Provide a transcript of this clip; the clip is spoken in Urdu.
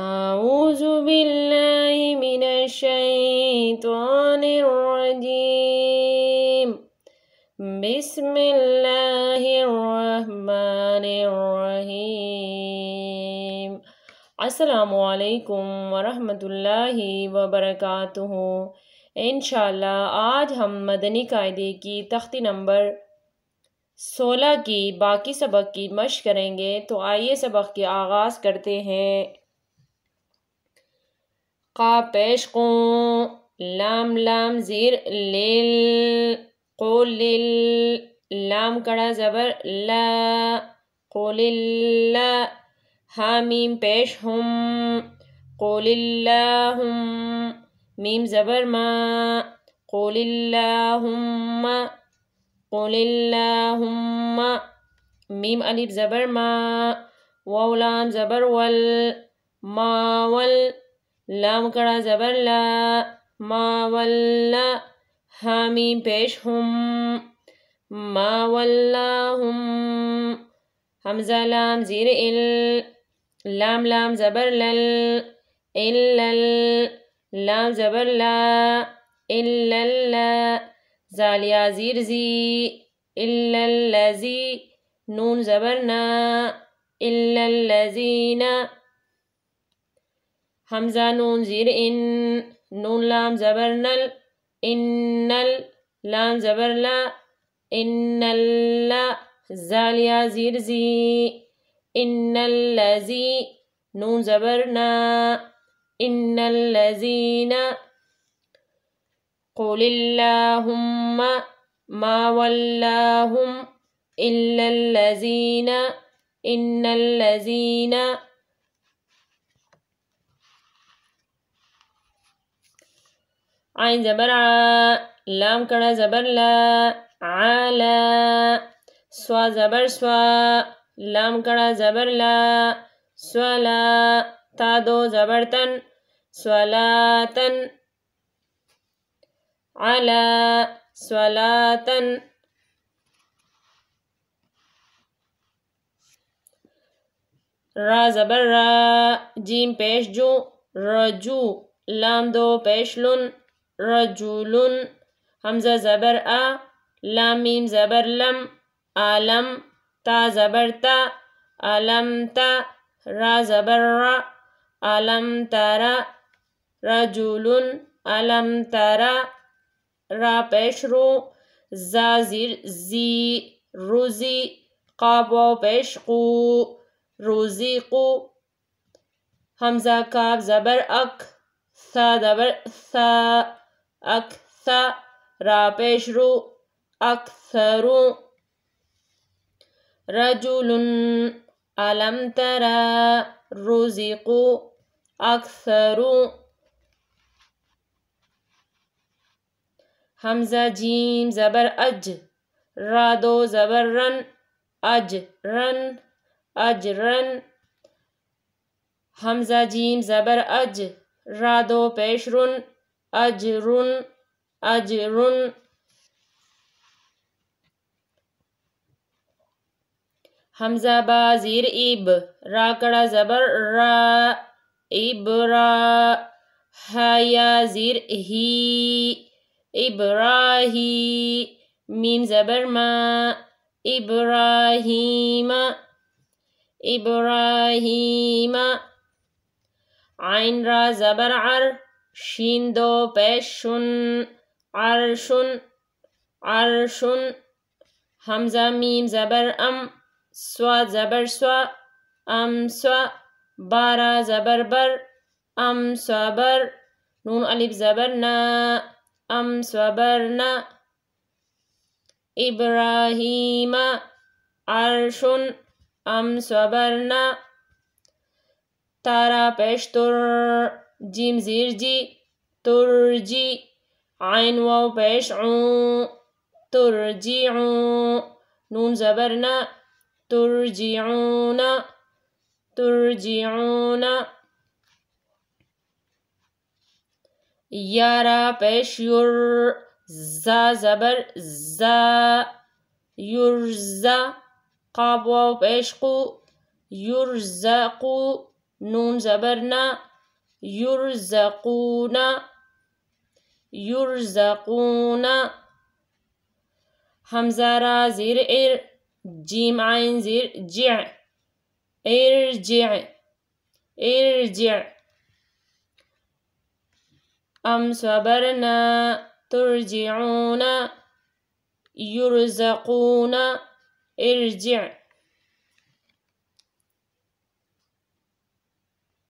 اعوذ باللہ من الشیطان الرجیم بسم اللہ الرحمن الرحیم۔ السلام علیکم ورحمۃ اللہ وبرکاتہ۔ انشاءاللہ آج ہم مدنی قاعدے کی تختی نمبر 16 کی باقی سبق کی مشق کریں گے، تو آئیے سبق کے آغاز کرتے ہیں۔ قا پیش قوں، لام لام زیر لیل، قول لیل، لام کڑا زبر لا، قول لا، حامیم پیش ہم، قول اللہم، میم زبر ما، قول اللہم، قول اللہم، میم الف زبر ما، واو لام زبر ول، ما ول، لام کڑا زبر لا، ما ولا، حامیم پیش ہم، ما ولاہم، حمزہ لام زیر ال، لام لام زبر لل، الل، لام زبر لا، اللا، زالیہ زیر زی، الذی، نون زبر نا، الذین، حمزہ نون زیر ان، نون لام زبر نل، انل، لام زبر لا، انلا، زالیہ زیر زی، انلذی، نون زبر نا، انلذین، قول اللہم، ما ولاہم، الا الذین، ان الذین، عین زبر ع، لام کڑا زبر لا، علا، سوا زبر سوا، لام کڑا زبر لا، سولا، تا دو زبر تن، سولاتن، علا، سولاتن، را زبر را، جیم پیش جو، رجو، لام دو پیش لن، رجولن، حمزہ زبر آ، لام میم زبر لم، عالم، تا زبر تا، علم تا، را زبر را، علم تارا، رجولن، علم تارا، را پیش رو، زا زیر زی، روزی، قاف واو پیش قو، روزی قو، حمزہ کاف زبر اک، ثا زبر ثا، اک ثا، را پیش رو، اکثرو، رجولن، علم ترا، رزقو، اکثرو، حمزہ جیم زبر اج، را دو زبر رن، اجرن، اجرن، حمزہ جیم زبر اج، را دو پیش رن، اجرن، اجرن، حمزہ با زیر اب، را کڑا زبر را، ابرا، حیا زیر ہی، ابراہی، میم زبر ما، ابراہیم، ابراہیم، عین را زبر عر، شین دو پیش شن، عرشن، عرشن، حمزہ میم زبر ام، سواد زبر سوا، ام سوا، بارہ زبر بر، ام صبر، نون الف زبر نا، ام صبرنا، ابراہیم، عرشن، ام صبرنا، تارا پیش تر، جیم زیر جی، ترجی، عین واو پیش عون، ترجعون، نون زبر نا، ترجعون، ترجعون، یارا پیش یر، زا زبر زا، یرزا، قاف واو پیش قو، یرزقو، نون زبر نا، یرزقون، یرزقون، حمزہ را زیر ار، جیم عین زیر جع، ارجع، ارجع، ام صبرنا، ترجعون، یرزقون، ارجع.